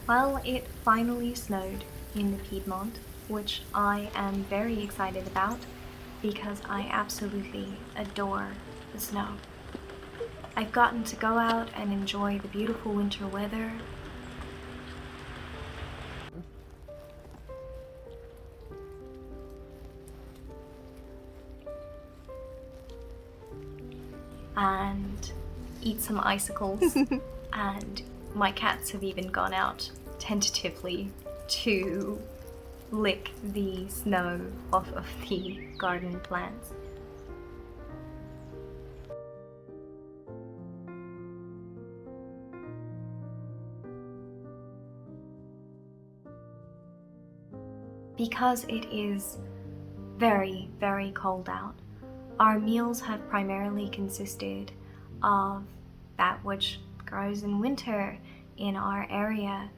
Well, it finally snowed in the Piedmont, which I am very excited about because I absolutely adore the snow. I've gotten to go out and enjoy the beautiful winter weather. And eat some icicles. And my cats have even gone out tentatively to lick the snow off of the garden plants. Because it is very, very cold out, our meals have primarily consisted of that which grows in winter in our area.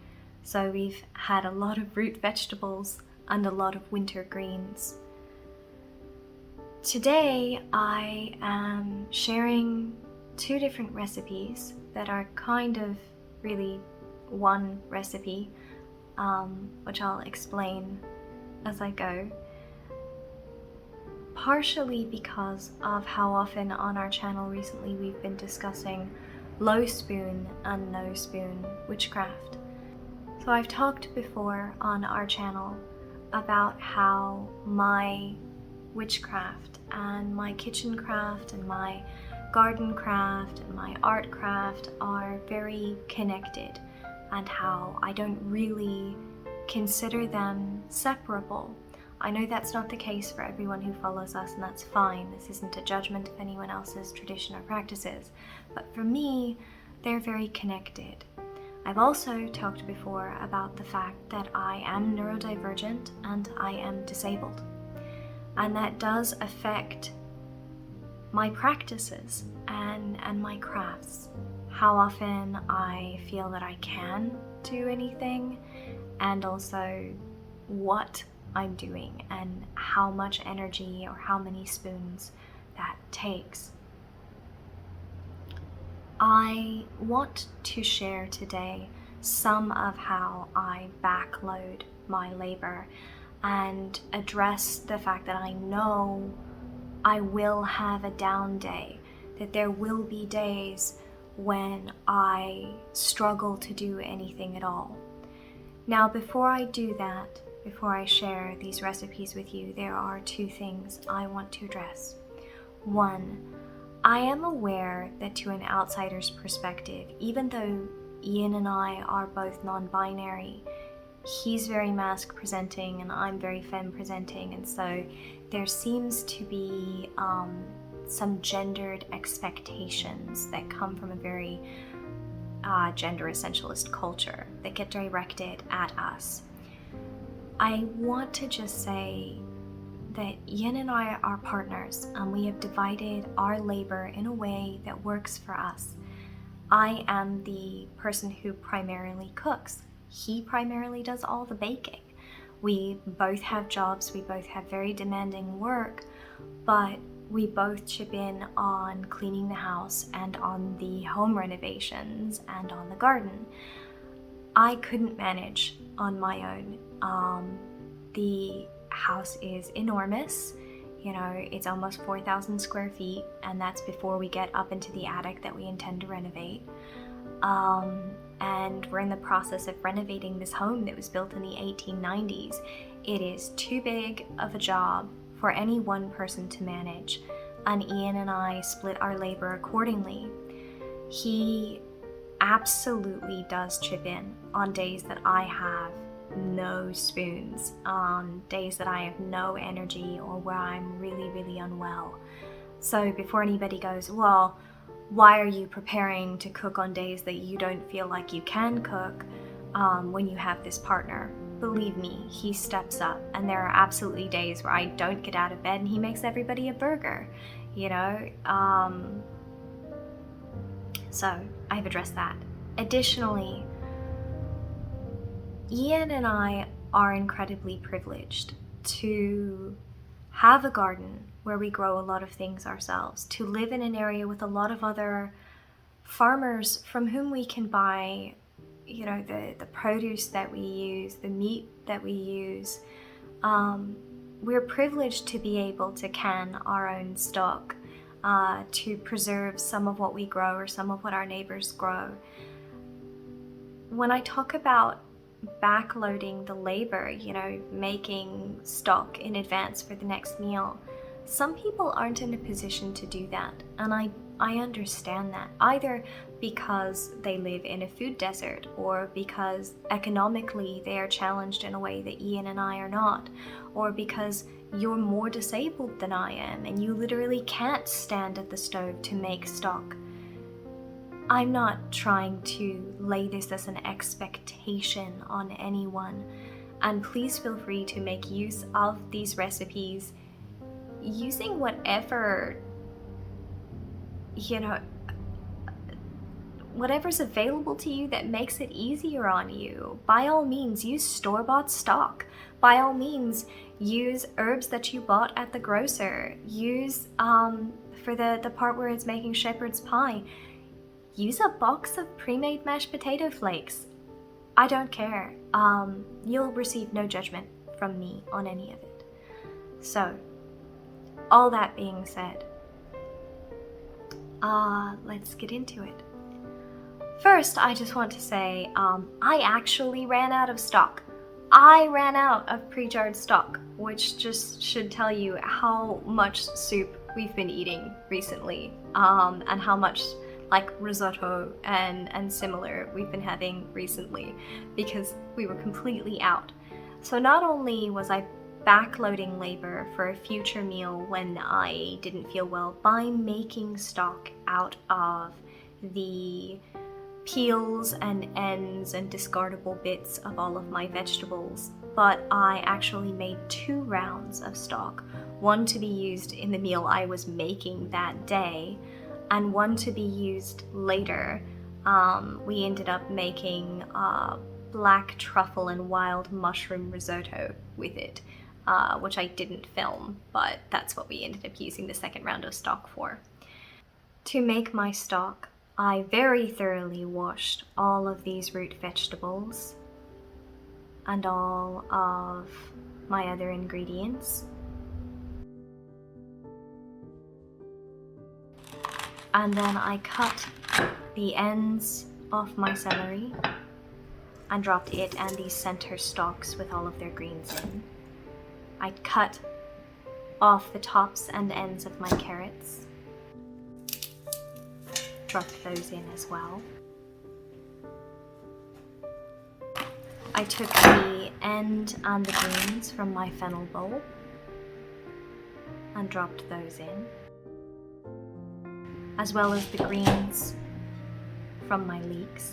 So we've had a lot of root vegetables and a lot of winter greens. Today I am sharing two different recipes that are kind of really one recipe, which I'll explain as I go. Partially because of how often on our channel recently we've been discussing low spoon and no spoon witchcraft. So I've talked before on our channel about how my witchcraft and my kitchen craft and my garden craft and my art craft are very connected, and how I don't really consider them separable. I know that's not the case for everyone who follows us, and that's fine. This isn't a judgment of anyone else's tradition or practices, but for me, they're very connected. I've also talked before about the fact that I am neurodivergent and I am disabled, and that does affect my practices and my crafts. How often I feel that I can do anything, and also what I'm doing and how much energy or how many spoons that takes. I want to share today some of how I backload my labor and address the fact that I know I will have a down day, that there will be days when I struggle to do anything at all. Now, before I do that, before I share these recipes with you, there are two things I want to address. One, I am aware that to an outsider's perspective, even though Ian and I are both non-binary, he's very masc presenting and I'm very femme presenting, and so there seems to be some gendered expectations that come from a very gender essentialist culture that get directed at us. I want to just say that Yin and I are partners, and we have divided our labor in a way that works for us. I am the person who primarily cooks. He primarily does all the baking. We both have jobs, we both have very demanding work, but we both chip in on cleaning the house and on the home renovations and on the garden. I couldn't manage on my own. The house is enormous. You know, it's almost 4,000 square feet, and that's before we get up into the attic that we intend to renovate. And we're in the process of renovating this home that was built in the 1890s. It is too big of a job for any one person to manage, and Ian and I split our labor accordingly. He absolutely does chip in on days that I have no spoons, on days that I have no energy, or where I'm really, really unwell. So before anybody goes, well, why are you preparing to cook on days that you don't feel like you can cook when you have this partner? Believe me, he steps up, and there are absolutely days where I don't get out of bed and he makes everybody a burger, you know? So I've addressed that. Additionally, Ian and I are incredibly privileged to have a garden where we grow a lot of things ourselves, to live in an area with a lot of other farmers from whom we can buy the produce that we use, the meat that we use. We're privileged to be able to can our own stock, to preserve some of what we grow or some of what our neighbors grow. When I talk about backloading the labor, making stock in advance for the next meal, some people aren't in a position to do that, and I understand that, either because they live in a food desert or because economically they are challenged in a way that Ian and I are not, or because you're more disabled than I am and you literally can't stand at the stove to make stock. I'm not trying to lay this as an expectation on anyone, and please feel free to make use of these recipes using whatever's available to you that makes it easier on you. By all means, use store-bought stock. By all means, use herbs that you bought at the grocer. Use, for the part where it's making shepherd's pie, use a box of pre-made mashed potato flakes. I don't care. You'll receive no judgment from me on any of it. So, all that being said, let's get into it. First, I just want to say, I actually ran out of stock. I ran out of pre-jarred stock, which just should tell you how much soup we've been eating recently, and how much like risotto and similar we've been having recently, because we were completely out. So not only was I backloading labor for a future meal when I didn't feel well by making stock out of the peels and ends and discardable bits of all of my vegetables, but I actually made 2 rounds of stock, one to be used in the meal I was making that day, and one to be used later. We ended up making black truffle and wild mushroom risotto with it, which I didn't film, but that's what we ended up using the second round of stock for. To make my stock, I very thoroughly washed all of these root vegetables and all of my other ingredients. And then I cut the ends off my celery and dropped it and these center stalks with all of their greens in. I cut off the tops and ends of my carrots, dropped those in as well. I took the end and the greens from my fennel bowl and dropped those in, as well as the greens from my leeks.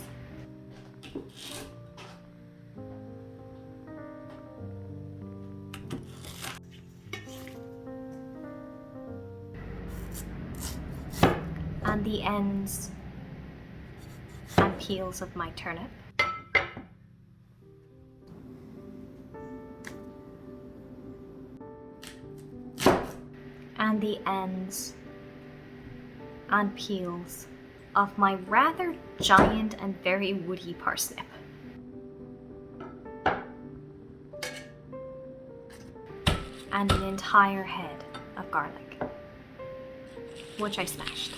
And the ends and peels of my turnip. And the ends and peels of my rather giant and very woody parsnip. And an entire head of garlic, which I smashed.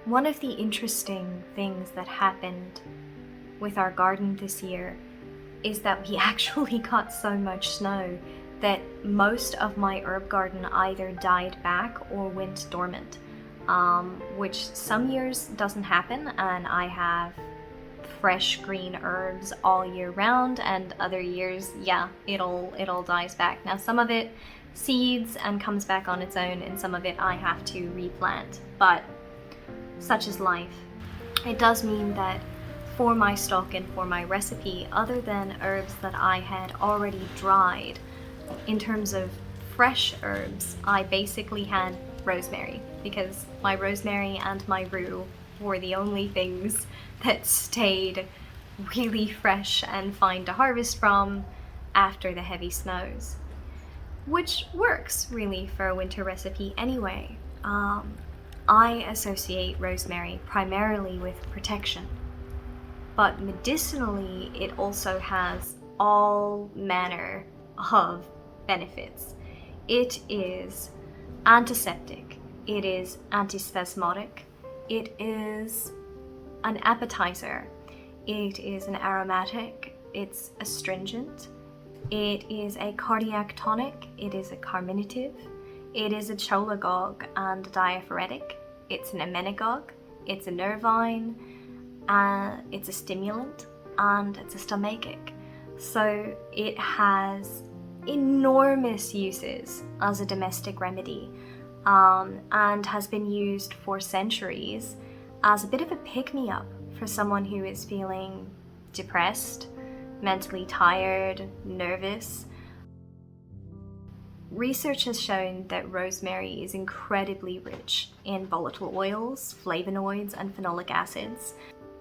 One of the interesting things that happened with our garden this year is that we actually got so much snow that most of my herb garden either died back or went dormant, which some years doesn't happen, and I have fresh green herbs all year round, and other years, yeah, it'll dies back. Now some of it seeds and comes back on its own, and some of it I have to replant, but such is life. It does mean that for my stock and for my recipe, other than herbs that I had already dried, in terms of fresh herbs, I basically had rosemary, because my rosemary and my rue were the only things that stayed really fresh and fine to harvest from after the heavy snows, which works really for a winter recipe anyway. I associate rosemary primarily with protection, but medicinally it also has all manner of benefits. It is antiseptic, it is antispasmodic, it is an appetizer, it is an aromatic, it's astringent, it is a cardiac tonic, it is a carminative, it is a cholagogue and a diaphoretic, it's an emmenagogue, it's a nervine, it's a stimulant, and it's a stomachic. So it has enormous uses as a domestic remedy, and has been used for centuries as a bit of a pick-me-up for someone who is feeling depressed, mentally tired, nervous. Research has shown that rosemary is incredibly rich in volatile oils, flavonoids, and phenolic acids.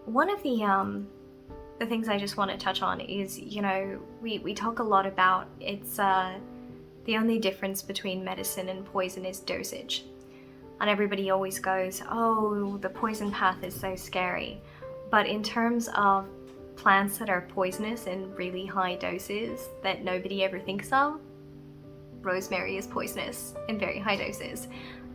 One of the things I just want to touch on is, we talk a lot about it's the only difference between medicine and poison is dosage. And everybody always goes, oh, the poison path is so scary. But in terms of plants that are poisonous in really high doses that nobody ever thinks of, rosemary is poisonous in very high doses.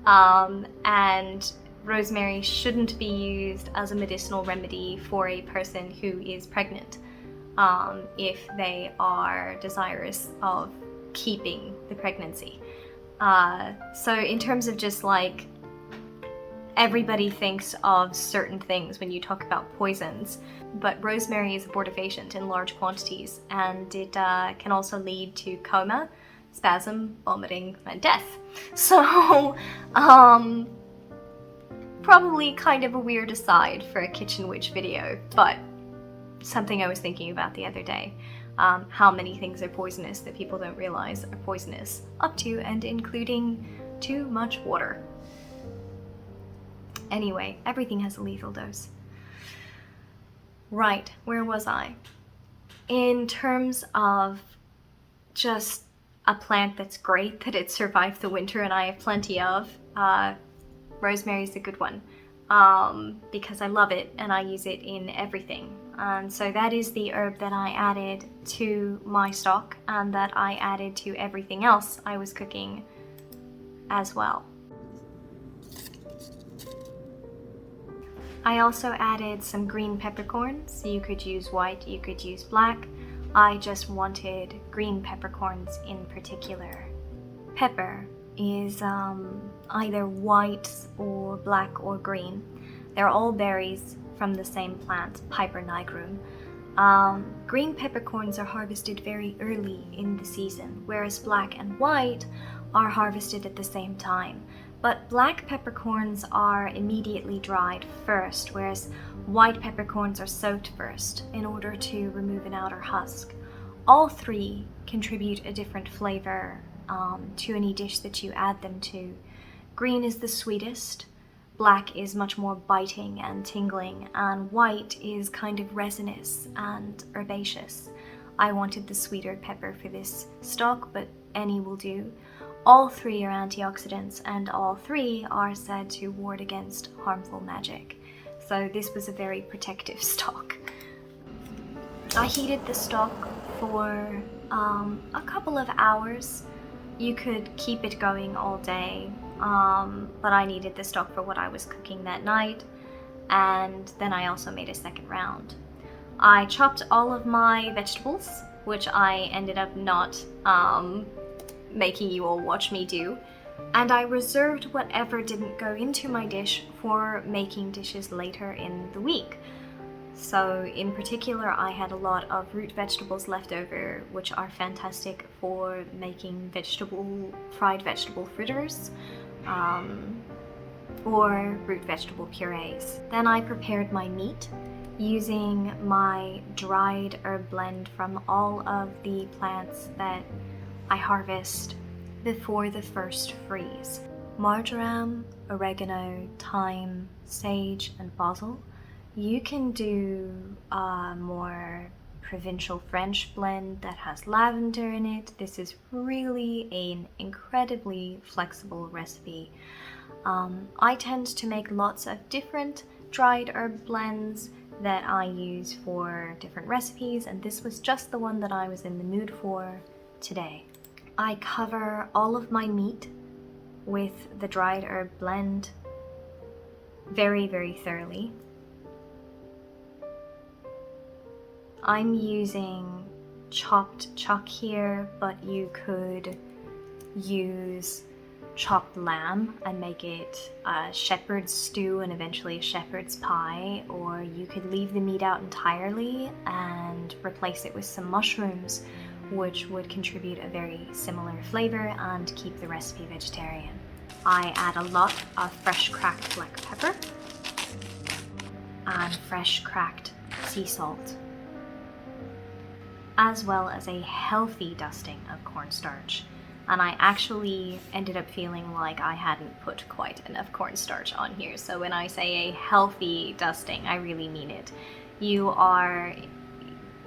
And rosemary shouldn't be used as a medicinal remedy for a person who is pregnant, if they are desirous of keeping the pregnancy. So in terms of just like, everybody thinks of certain things when you talk about poisons, but rosemary is abortifacient in large quantities, and it can also lead to coma, spasm, vomiting, and death. So, probably kind of a weird aside for a kitchen witch video, but something I was thinking about the other day. How many things are poisonous that people don't realize are poisonous, up to and including too much water. Anyway, everything has a lethal dose. Right, where was I? In terms of just a plant that's great, that it survived the winter and I have plenty of, rosemary is a good one, because I love it and I use it in everything. And so that is the herb that I added to my stock and that I added to everything else I was cooking as well. I also added some green peppercorns. You could use white, you could use black. I just wanted green peppercorns in particular. Pepper is either white or black or green. They're all berries from the same plant, Piper nigrum. Green peppercorns are harvested very early in the season, whereas black and white are harvested at the same time. But black peppercorns are immediately dried first, whereas white peppercorns are soaked first in order to remove an outer husk. All three contribute a different flavor to any dish that you add them to. Green is the sweetest, black is much more biting and tingling, and white is kind of resinous and herbaceous. I wanted the sweeter pepper for this stock, but any will do. All three are antioxidants, and all three are said to ward against harmful magic. So this was a very protective stock. I heated the stock for a couple of hours. You could keep it going all day, but I needed the stock for what I was cooking that night, and then I also made a second round. I chopped all of my vegetables, which I ended up not making you all watch me do, and I reserved whatever didn't go into my dish for making dishes later in the week. So in particular, I had a lot of root vegetables left over, which are fantastic for making fried vegetable fritters, or root vegetable purees. Then I prepared my meat using my dried herb blend from all of the plants that I harvest before the first freeze. Marjoram, oregano, thyme, sage, and basil. You can do a more provincial French blend that has lavender in it. This is really an incredibly flexible recipe. I tend to make lots of different dried herb blends that I use for different recipes, and this was just the one that I was in the mood for today. I cover all of my meat with the dried herb blend very, very thoroughly. I'm using chopped chuck here, but you could use chopped lamb and make it a shepherd's stew and eventually a shepherd's pie, or you could leave the meat out entirely and replace it with some mushrooms, which would contribute a very similar flavor and keep the recipe vegetarian. I add a lot of fresh cracked black pepper and fresh cracked sea salt, as well as a healthy dusting of cornstarch. And I actually ended up feeling like I hadn't put quite enough cornstarch on here. So when I say a healthy dusting, I really mean it. You are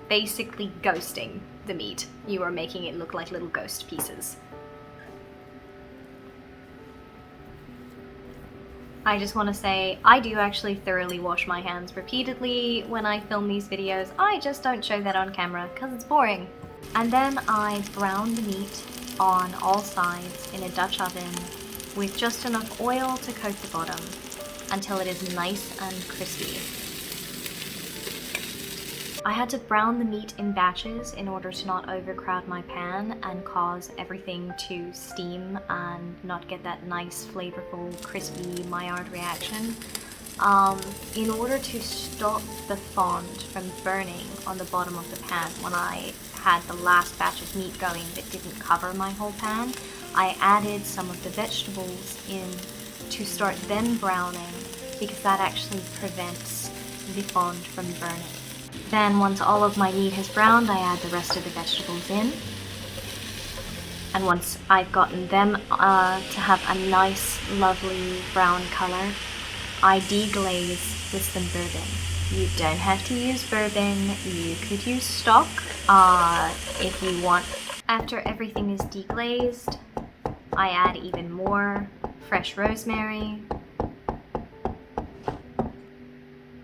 basically ghosting the meat. You are making it look like little ghost pieces. I just want to say, I do actually thoroughly wash my hands repeatedly when I film these videos. I just don't show that on camera because it's boring. And then I brown the meat on all sides in a Dutch oven with just enough oil to coat the bottom until it is nice and crispy. I had to brown the meat in batches in order to not overcrowd my pan and cause everything to steam and not get that nice flavorful crispy Maillard reaction. In order to stop the fond from burning on the bottom of the pan when I had the last batch of meat going that didn't cover my whole pan, I added some of the vegetables in to start them browning because that actually prevents the fond from burning. Then once all of my meat has browned, I add the rest of the vegetables in. And once I've gotten them to have a nice, lovely brown color, I deglaze with some bourbon. You don't have to use bourbon, you could use stock if you want. After everything is deglazed, I add even more fresh rosemary,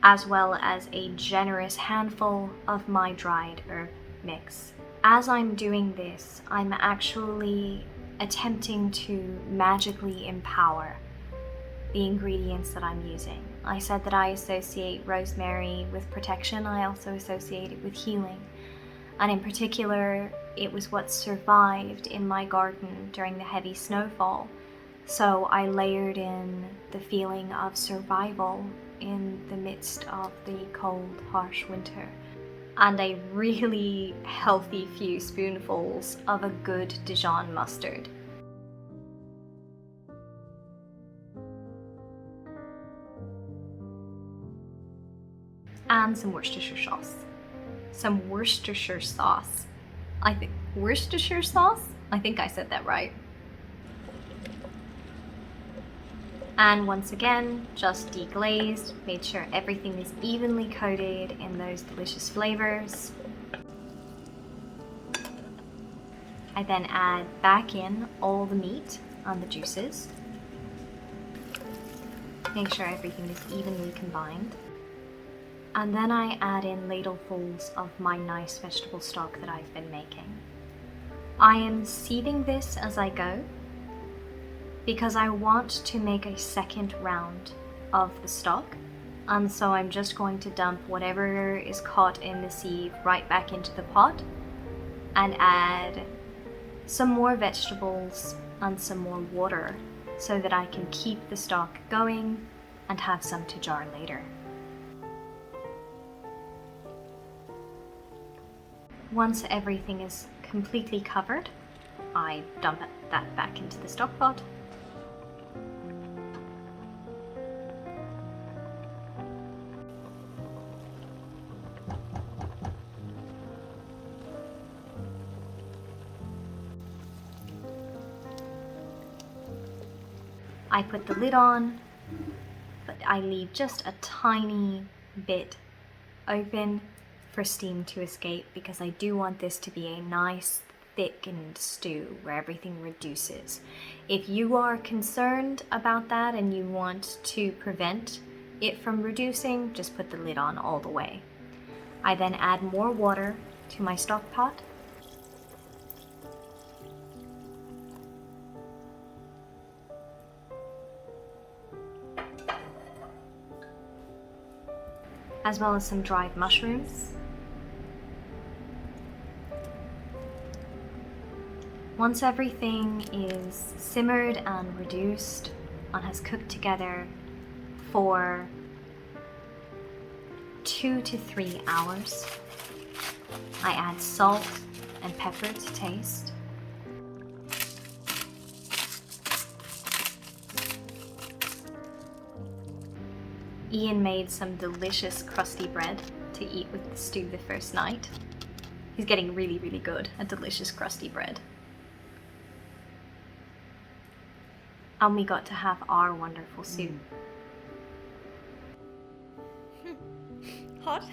as well as a generous handful of my dried herb mix. As I'm doing this, I'm actually attempting to magically empower the ingredients that I'm using. I said that I associate rosemary with protection. I also associate it with healing. And in particular, it was what survived in my garden during the heavy snowfall. So I layered in the feeling of survival in the midst of the cold, harsh winter. And a really healthy few spoonfuls of a good Dijon mustard. And some Worcestershire sauce. Some Worcestershire sauce. Worcestershire sauce? I think I said that right. And once again, just deglazed, made sure everything is evenly coated in those delicious flavors. I then add back in all the meat and the juices. Make sure everything is evenly combined. And then I add in ladlefuls of my nice vegetable stock that I've been making. I am seething this as I go because I want to make a second round of the stock, and so I'm just going to dump whatever is caught in the sieve right back into the pot and add some more vegetables and some more water so that I can keep the stock going and have some to jar later. Once everything is completely covered, I dump that back into the stock pot. I put the lid on, but I leave just a tiny bit open for steam to escape because I do want this to be a nice, thickened stew where everything reduces. If you are concerned about that and you want to prevent it from reducing, just put the lid on all the way. I then add more water to my stock pot. As well as some dried mushrooms. Once everything is simmered and reduced and has cooked together for 2 to 3 hours, I add salt and pepper to taste. Ian made some delicious crusty bread to eat with the stew the first night. He's getting really, really good at delicious crusty bread. And we got to have our wonderful soup. Hot?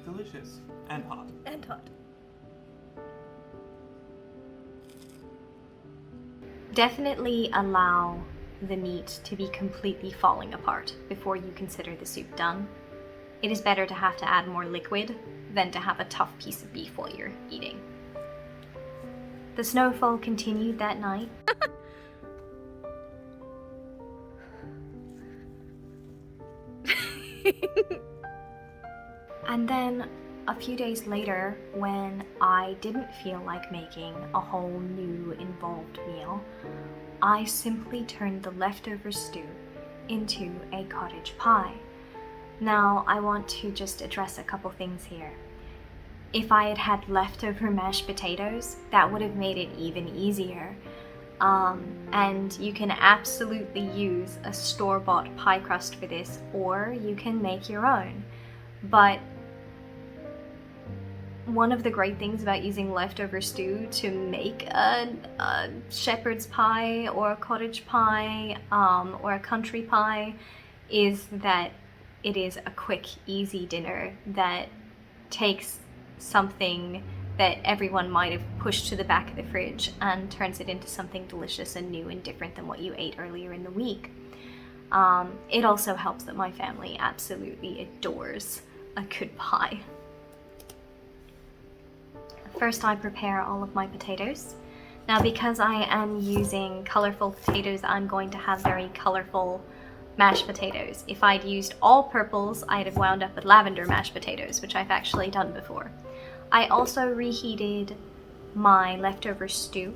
Delicious. And hot. And hot. Definitely allow the meat to be completely falling apart before you consider the soup done. It is better to have to add more liquid than to have a tough piece of beef while you're eating. The snowfall continued that night. And then a few days later, when I didn't feel like making a whole new involved meal, I simply turned the leftover stew into a cottage pie. Now, I want to just address a couple things here. If I had had leftover mashed potatoes, that would have made it even easier. And you can absolutely use a store-bought pie crust for this, or you can make your own. But one of the great things about using leftover stew to make a shepherd's pie or a cottage pie or a country pie is that it is a quick, easy dinner that takes something that everyone might have pushed to the back of the fridge and turns it into something delicious and new and different than what you ate earlier in the week. It also helps that my family absolutely adores a good pie. First, I prepare all of my potatoes. Now, because I am using colorful potatoes, I'm going to have very colorful mashed potatoes. If I'd used all purples, I'd have wound up with lavender mashed potatoes, which I've actually done before. I also reheated my leftover stew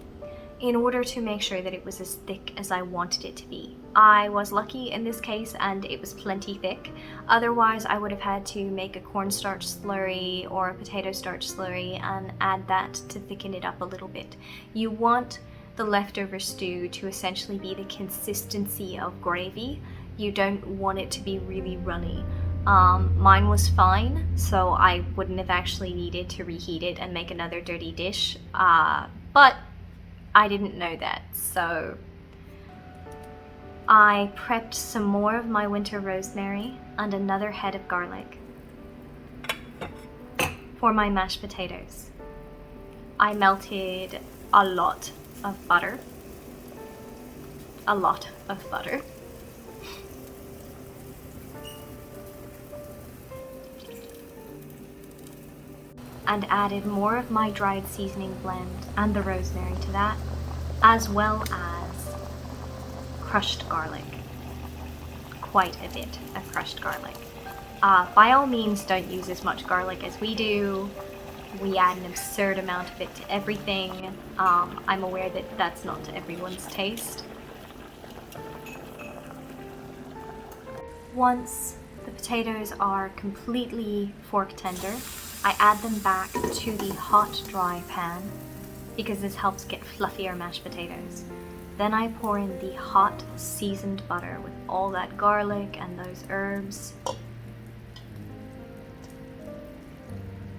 in order to make sure that it was as thick as I wanted it to be. I was lucky in this case and it was plenty thick. Otherwise, I would have had to make a cornstarch slurry or a potato starch slurry and add that to thicken it up a little bit. You want the leftover stew to essentially be the consistency of gravy. You don't want it to be really runny. Mine was fine, so I wouldn't have actually needed to reheat it and make another dirty dish, but I didn't know that, so I prepped some more of my winter rosemary and another head of garlic for my mashed potatoes. I melted a lot of butter. And added more of my dried seasoning blend and the rosemary to that, as well as crushed garlic. Quite a bit of crushed garlic. By all means, don't use as much garlic as we do. We add an absurd amount of it to everything. I'm aware that that's not to everyone's taste. Once the potatoes are completely fork tender, I add them back to the hot, dry pan because this helps get fluffier mashed potatoes. Then I pour in the hot, seasoned butter with all that garlic and those herbs.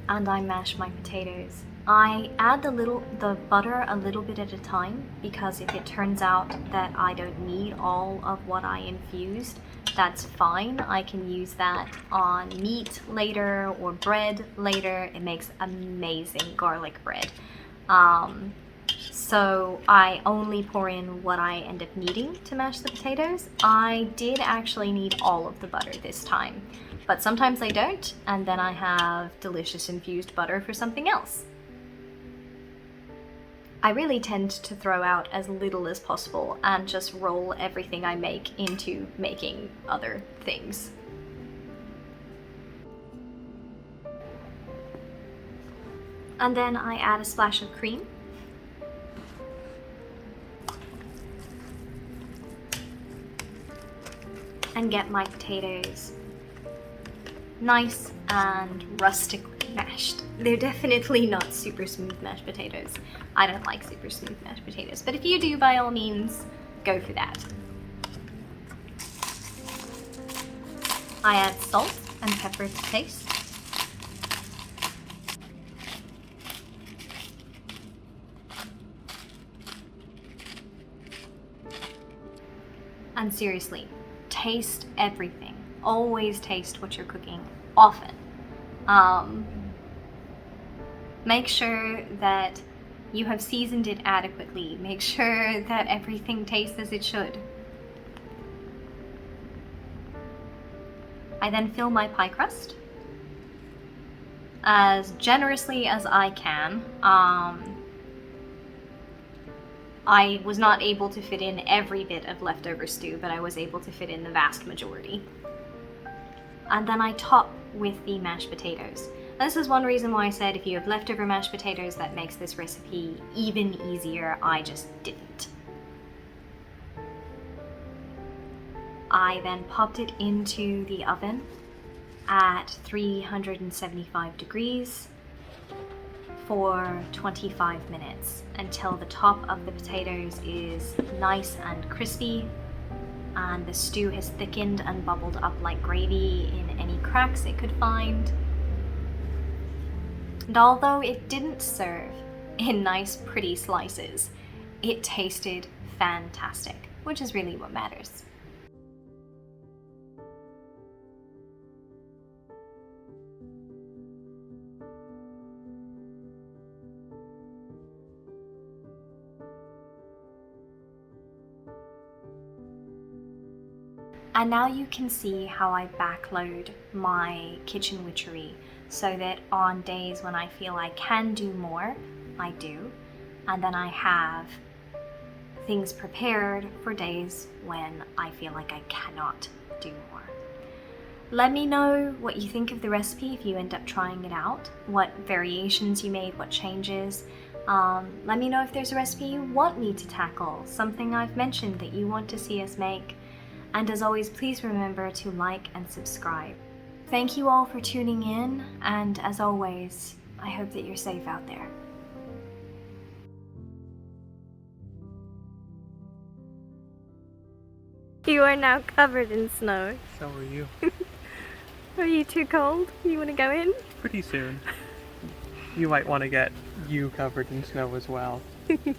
And I mash my potatoes. I add the butter a little bit at a time because if it turns out that I don't need all of what I infused, that's fine. I can use that on meat later or bread later. It makes amazing garlic bread. So I only pour in what I end up needing to mash the potatoes. I did actually need all of the butter this time, but sometimes I don't, and then I have delicious infused butter for something else. I really tend to throw out as little as possible and just roll everything I make into making other things. And then I add a splash of cream. And get my potatoes nice and rustically mashed. They're definitely not super smooth mashed potatoes. I don't like super smooth mashed potatoes, but if you do, by all means, go for that. I add salt and pepper to taste. And seriously, taste everything. Always taste what you're cooking, often. Make sure that you have seasoned it adequately. Make sure that everything tastes as it should. I then fill my pie crust as generously as I can. I was not able to fit in every bit of leftover stew, but I was able to fit in the vast majority. And then I top with the mashed potatoes. This is one reason why I said if you have leftover mashed potatoes, that makes this recipe even easier. I just didn't. I then popped it into the oven at 375 degrees for 25 minutes until the top of the potatoes is nice and crispy and the stew has thickened and bubbled up like gravy in any cracks it could find. And although it didn't serve in nice pretty slices, it tasted fantastic, which is really what matters. And now you can see how I backload my kitchen witchery so that on days when I feel I can do more, I do. And then I have things prepared for days when I feel like I cannot do more. Let me know what you think of the recipe if you end up trying it out, what variations you made, what changes. Let me know if there's a recipe you want me to tackle, something I've mentioned that you want to see us make. And as always, please remember to like and subscribe. Thank you all for tuning in, and as always, I hope that you're safe out there. You are now covered in snow. So are you. Are you too cold? You want to go in? Pretty soon. You might want to get you covered in snow as well.